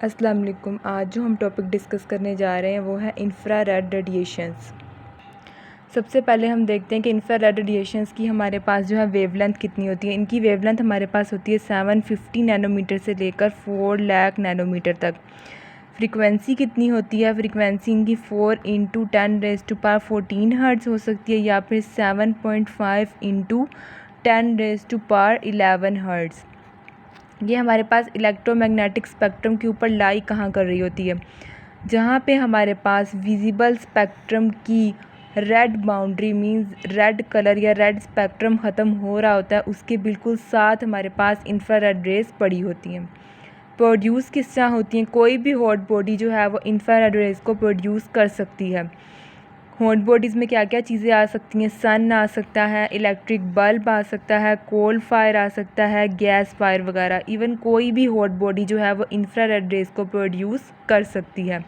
अस्सलाम वालेकुम। आज जो हम टॉपिक डिस्कस करने जा रहे हैं वो है इंफ्रारेड रेडिएशंस। सबसे पहले हम देखते हैं कि इंफ्रारेड रेडिएशंस की हमारे पास जो है वेवलेंथ कितनी होती है। इनकी वेवलेंथ हमारे पास होती है 750 नैनोमीटर से लेकर 4 लाख नैनोमीटर तक। फ्रीक्वेंसी कितनी होती है? फ्रीक्वेंसी इनकी 4 × 10⁻14 हर्ट्ज़ हो सकती है या फिर 7.5 × 10⁻11 हर्ट्ज़। ये हमारे पास इलेक्ट्रोमैग्नेटिक स्पेक्ट्रम के ऊपर लाई कहाँ कर रही होती है? जहाँ पे हमारे पास विजिबल स्पेक्ट्रम की red boundary means red colour या रेड स्पेक्ट्रम ख़त्म हो रहा होता है, उसके बिल्कुल साथ हमारे पास इंफ्रारेड रेज पड़ी होती हैं। प्रोड्यूस किस तरह होती हैं? कोई भी हॉट बॉडी जो है वो इंफ्रारेड रेज को प्रोड्यूस कर सकती है। हॉट बॉडीज़ में क्या क्या चीज़ें आ सकती हैं? सन आ सकता है, इलेक्ट्रिक बल्ब आ सकता है, कोल फायर आ सकता है, गैस फायर वगैरह। इवन कोई भी हॉट बॉडी जो है वो इंफ्रारेड रेज को प्रोड्यूस कर सकती है।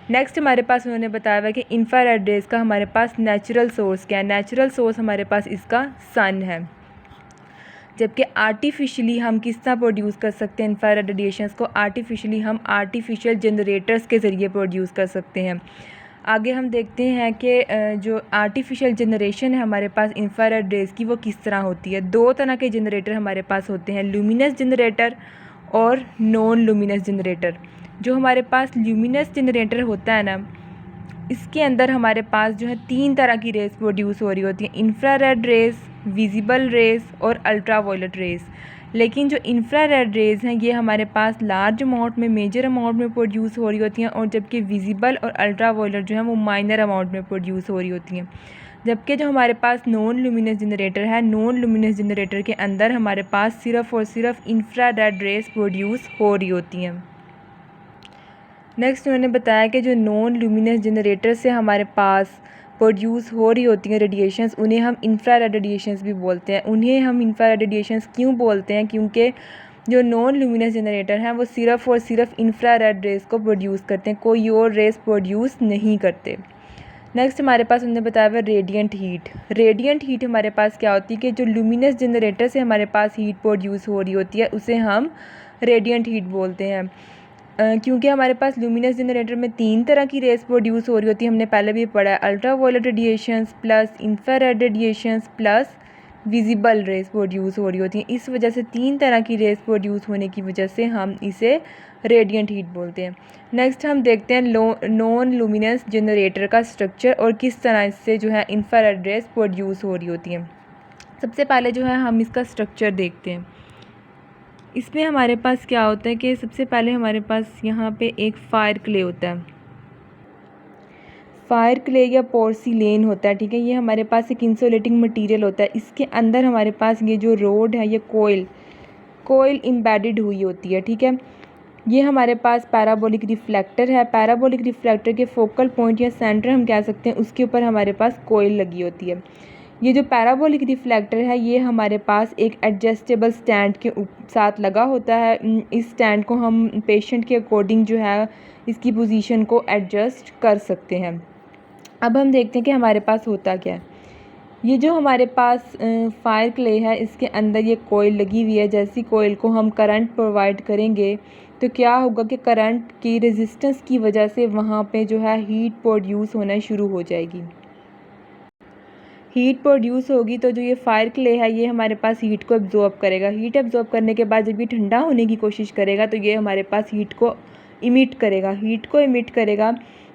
नेक्स्ट हमारे पास उन्होंने बताया हुआ कि इंफ्रारेड रेज का हमारे पास नेचुरल सोर्स क्या है? नेचुरल सोर्स हमारे पास इसका सन है। जबकि आर्टिफिशियली हम किस तरह प्रोड्यूस कर सकते हैं इंफ्रारेड रेडिएशंस को? आर्टिफिशियली हम आर्टिफिशियल जनरेटर्स के ज़रिए प्रोड्यूस कर सकते हैं। आगे हम देखते हैं कि जो आर्टिफिशियल जनरेशन है हमारे पास इंफ्रारेड रेज की वो किस तरह होती है। दो तरह के जनरेटर हमारे पास होते हैं, ल्यूमिनस जनरेटर और नॉन लुमिनस जनरेटर। जो हमारे पास ल्यूमिनस जनरेटर होता है ना, इसके अंदर हमारे पास जो है 3 तरह की रेज प्रोड्यूस हो रही होती हैं, इंफ्रारेड रेज, विजिबल रेज और अल्ट्रावायलेट रेज। लेकिन जो इंफ्रारेड रेज हैं ये हमारे पास लार्ज अमाउंट में, मेजर अमाउंट में प्रोड्यूस हो रही होती हैं, और जबकि विजिबल और अल्ट्रावायलेट जो है वो माइनर अमाउंट में प्रोड्यूस हो रही होती हैं। जबकि जो हमारे पास नॉन लुमिनस जनरेटर है, नॉन लुमिनस जनरेटर के अंदर हमारे पास सिर्फ़ और सिर्फ इंफ्रारेड रेज प्रोड्यूस हो रही होती हैं। नेक्स्ट उन्होंने बताया कि जो नॉन लुमिनस जनरेटर से हमारे पास प्रोड्यूस हो रही होती हैं रेडिएशंस, उन्हें हम इंफ्रारेड रेडिएशंस भी बोलते हैं। उन्हें हम इंफ्रारेड रेडिएशंस क्यों बोलते हैं? क्योंकि जो नॉन लुमिनस जनरेटर हैं वो सिर्फ़ और सिर्फ इंफ्रारेड रेज को प्रोड्यूस करते हैं, कोई और रेज प्रोड्यूस नहीं करते। नेक्स्ट हमारे पास उन्होंने बताया हुआ रेडिएंट हीट। रेडिएंट हीट हमारे पास क्या होती है कि जो लुमिनस जनरेटर से हमारे पास हीट प्रोड्यूस हो रही होती है उसे हम रेडिएंट हीट बोलते हैं। क्योंकि हमारे पास लुमिनस जनरेटर में 3 तरह की रेज प्रोड्यूस हो रही होती है, हमने पहले भी पढ़ा है, ultraviolet radiations plus infrared radiations plus visible raise produce हो रही होती हैं। इस वजह से 3 तरह की रेज प्रोड्यूस होने की वजह से हम इसे रेडिएंट हीट बोलते हैं। नेक्स्ट हम देखते हैं नॉन लुमिनस जनरेटर का स्ट्रक्चर और किस तरह इससे जो है इंफ्रारेड रेज प्रोड्यूस हो रही होती हैं। सबसे पहले जो है हम इसका स्ट्रक्चर देखते हैं। इसमें हमारे पास क्या होता है कि सबसे पहले हमारे पास यहाँ पे एक फायर क्ले होता है, फायर क्ले या पोर्सिलेन होता है, ठीक है। ये हमारे पास एक इंसुलेटिंग मटेरियल होता है। इसके अंदर हमारे पास ये जो रोड है, ये कोयल एम्बेडेड हुई होती है, ठीक है। ये हमारे पास पैराबोलिक रिफ्लेक्टर है। पैराबोलिक रिफ्लेक्टर के फोकल पॉइंट या सेंटर हम कह सकते हैं, उसके ऊपर हमारे पास कोयल लगी होती है। ये जो पैराबोलिक रिफ्लेक्टर है ये हमारे पास एक एडजस्टेबल स्टैंड के साथ लगा होता है। इस स्टैंड को हम पेशेंट के अकॉर्डिंग जो है इसकी पोजीशन को एडजस्ट कर सकते हैं। अब हम देखते हैं कि हमारे पास होता क्या है। ये जो हमारे पास फायर क्ले है, इसके अंदर ये कोयल लगी हुई है। जैसी कोयल को हम करंट प्रोवाइड करेंगे तो क्या होगा कि करंट की रेजिस्टेंस की वजह से वहाँ पे जो है हीट प्रोड्यूस होना शुरू हो जाएगी। हीट प्रोड्यूस होगी तो जो ये फायर क्ले है ये हमारे पास हीट को एब्जॉर्ब करेगा। हीट एब्जॉर्ब करने के बाद जब ये ठंडा होने की कोशिश करेगा तो ये हमारे पास हीट को इमिट करेगा। हीट को इमिट करेगा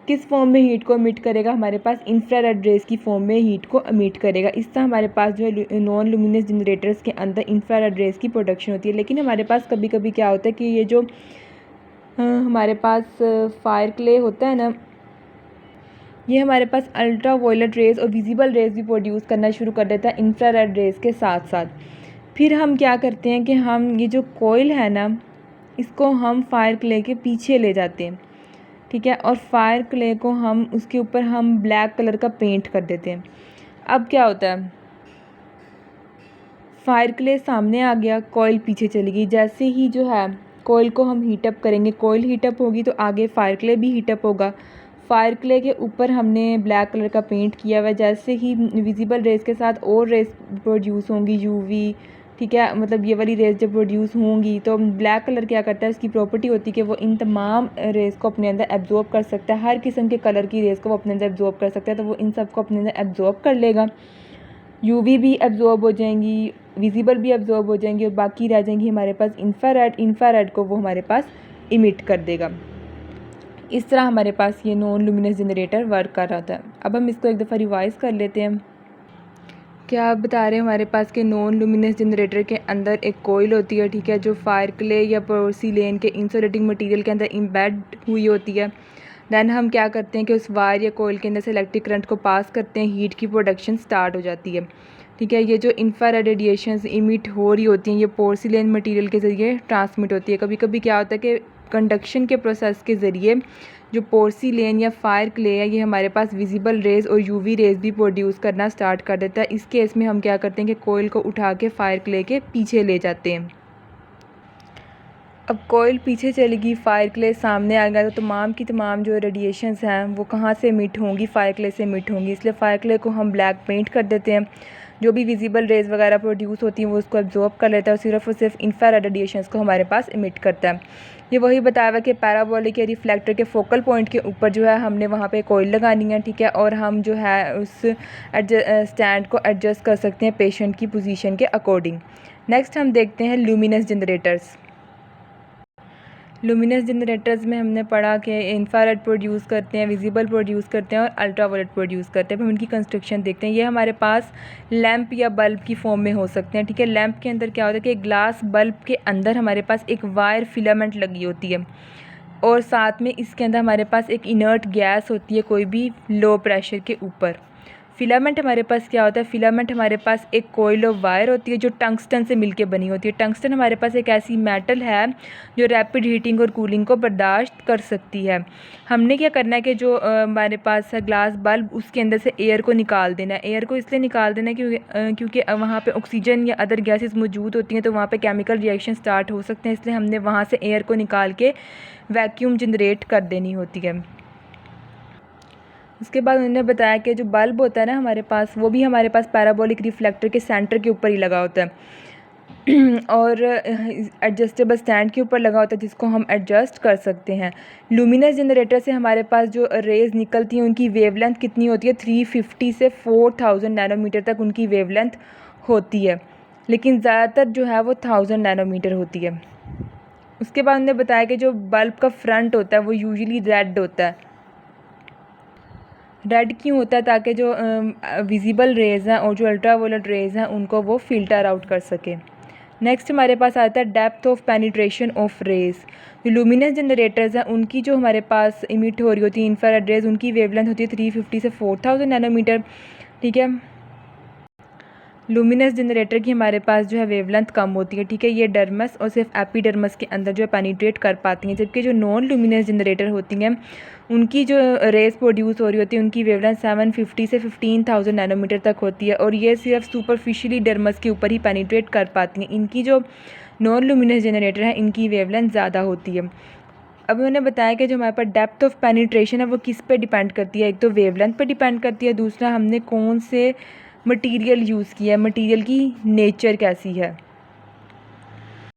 किस फॉर्म में? हीट को इमिट करेगा हमारे पास इंफ्रारेड रेज की फॉर्म में हीट को इमिट करेगा। इस तरह हमारे पास जो है नॉन लुमिनस जनरेटर्स के अंदर इंफ्रारेड रेज की प्रोडक्शन होती है। लेकिन हमारे पास कभी कभी क्या होता है कि ये जो हमारे पास फायर क्ले होता है ना, ये हमारे पास अल्ट्रा वायलेट रेज और विजिबल रेज भी प्रोड्यूस करना शुरू कर देता है इंफ्रारेड रेज के साथ साथ। फिर हम क्या करते हैं कि हम ये जो कोयल है ना, इसको हम फायर क्ले के पीछे ले जाते हैं, ठीक है। और फायर क्ले को हम उसके ऊपर हम ब्लैक कलर का पेंट कर देते हैं। अब क्या होता है, फायर क्ले सामने आ गया, कोयल पीछे चली गई। जैसे ही जो है कोयल को हम हीटअप करेंगे, कोयल हीटअप होगी तो आगे फायर क्ले भी हीटअप होगा। फायर क्ले के ऊपर हमने ब्लैक कलर का पेंट किया हुआ है। जैसे ही विजिबल रेज के साथ और रेज प्रोड्यूस होंगी, यूवी, ठीक है, मतलब ये वाली रेज़ जब प्रोड्यूस होंगी तो ब्लैक कलर क्या करता है, उसकी प्रॉपर्टी होती है कि वो इन तमाम रेज़ को अपने अंदर एब्जॉर्ब कर सकता है, हर किस्म के कलर की रेज़ को वो अपने अंदर एब्जॉर्ब कर सकता है, तो वो इन सब को अपने अंदर एब्जॉर्ब कर लेगा। यूवी भी एब्जॉर्ब हो जाएंगी, विजिबल भी एब्जॉर्ब हो जाएंगी और बाकी रह जाएंगी हमारे पास इंफ्रारेड। इंफ्रारेड को वो हमारे पास इमिट कर देगा। इस तरह हमारे पास ये नॉन लुमिनस जनरेटर वर्क कर रहा था। अब हम इसको एक दफ़ा रिवाइज़ कर लेते हैं। क्या आप बता रहे हैं हमारे पास के नॉन लुमिनस जनरेटर के अंदर एक कोयल होती है, ठीक है, जो फायर क्ले या पोर्सिलेन के इंसुलेटिंग मटेरियल के अंदर इम्बेड हुई होती है। दैन हम क्या करते हैं कि उस वायर या कोयल के अंदर से इलेक्ट्रिक करंट को पास करते हैं, हीट की प्रोडक्शन स्टार्ट हो जाती है। ठीक है, ये जो इंफ्रारेड रेडिएशंस इमिट हो रही होती हैं ये पोर्सिलेन मटेरियल के ज़रिए ट्रांसमिट होती है। कभी कभी क्या होता है कि कंडक्शन के प्रोसेस के ज़रिए जो पोर्सिलेन या फायर क्ले है ये हमारे पास विजिबल रेज़ और यूवी रेज़ भी प्रोड्यूस करना स्टार्ट कर देता है। इस केस में हम क्या करते हैं कि कोयल को उठा के फायर क्ले के पीछे ले जाते हैं। अब कोयल पीछे चलेगी, फायर क्ले सामने आएगा, तो तमाम की तमाम जो रेडिएशंस हैं वो कहाँ से इमिट होंगी, फायर क्ले से इमिट होंगी। इसलिए फायर क्ले को हम ब्लैक पेंट कर देते हैं। जो भी विजिबल रेज़ वगैरह प्रोड्यूस होती हैं वो उसको एब्जॉर्ब कर लेता है और सिर्फ इंफ्रारेड रेडिएशंस को हमारे पास इमिट करता है। ये वही बताया हुआ कि पैराबोलिक या रिफ्लेक्टर के फोकल पॉइंट के ऊपर जो है हमने वहाँ पे कोयल लगानी है, ठीक है, और हम जो है उस स्टैंड को एडजस्ट कर सकते हैं पेशेंट की पोजीशन के अकॉर्डिंग। नेक्स्ट हम देखते हैं लुमिनस जनरेटर्स। लुमिनस जनरेटर्स में हमने पढ़ा कि इंफ्रारेड प्रोड्यूस करते हैं, विजिबल प्रोड्यूस करते हैं और अल्ट्रावायलेट प्रोड्यूस करते हैं। हम इनकी कंस्ट्रक्शन देखते हैं। ये हमारे पास लैंप या बल्ब की फॉर्म में हो सकते हैं, ठीक है। लैंप के अंदर क्या होता है कि ग्लास बल्ब के अंदर हमारे पास एक वायर फिलामेंट लगी होती है और साथ में इसके अंदर हमारे पास एक इनर्ट गैस होती है कोई भी लो प्रेशर के ऊपर। फिलामेंट हमारे पास क्या होता है, फिलामेंट हमारे पास एक कोयल ऑफ वायर होती है जो टंगस्टन से मिलके बनी होती है। टंगस्टन हमारे पास एक ऐसी मेटल है जो रैपिड हीटिंग और कूलिंग को बर्दाश्त कर सकती है। हमने क्या करना है कि जो हमारे पास है ग्लास बल्ब उसके अंदर से एयर को निकाल देना है। एयर को इसलिए निकाल देना है क्योंकि वहाँ पे ऑक्सीजन या अदर गैसेस मौजूद होती हैं तो वहाँ पे केमिकल रिएक्शन स्टार्ट हो सकते हैं, इसलिए हमने वहाँ से एयर को निकाल के वैक्यूम जनरेट कर देनी होती है। उसके बाद उन्होंने बताया कि जो बल्ब होता है ना हमारे पास वो भी हमारे पास पैराबोलिक रिफ्लेक्टर के सेंटर के ऊपर ही लगा होता है और एडजस्टेबल स्टैंड के ऊपर लगा होता है जिसको हम एडजस्ट कर सकते हैं। लुमिनस जनरेटर से हमारे पास जो रेज़ निकलती हैं उनकी वेवलेंथ कितनी होती है, 350 से 4000 नैनोमीटर तक उनकी वेवलेंथ होती है, लेकिन ज़्यादातर जो है वो 1000 नैनोमीटर होती है। उसके बाद उन्होंने बताया कि जो बल्ब का फ्रंट होता है वो यूजुअली रेड होता है। रेड क्यों होता है, ताकि जो विजिबल रेज़ हैं और जो अल्ट्रावायलेट रेज़ हैं उनको वो फ़िल्टर आउट कर सके। नेक्स्ट हमारे पास आता है depth of penetration of rays. जो लुमिनस जनरेटर्स हैं उनकी जो हमारे पास इमिट हो रही होती है इंफ्रारेड रेज़ उनकी वेवलेंथ होती है 350 से 4000 नैनोमीटर, ठीक है। लुमिनस जनरेटर की हमारे पास जो है वेवलेंथ कम होती है, ठीक है। ये डर्मस और सिर्फ एपिडर्मस के अंदर जो है पेनिट्रेट कर पाती हैं, जबकि जो नॉन लुमिनस जनरेटर होती हैं उनकी जो रेज़ प्रोड्यूस हो रही होती है उनकी वेवलेंथ 750 से 15000 नैनोमीटर तक होती है और ये सिर्फ सुपरफिशियली डर्मस के ऊपर ही पेनिट्रेट कर पाती हैं। इनकी जो नॉन लुमिनस जनरेटर है इनकी वेवलेंथ ज़्यादा होती है। अब उन्होंने बताया कि जो हमारे पास डेप्थ ऑफ पेनिट्रेशन है वो किस पे डिपेंड करती है, एक तो वेवलेंथ पे डिपेंड करती है, दूसरा हमने कौन से मटेरियल यूज़ किया है, मटेरियल की नेचर कैसी है।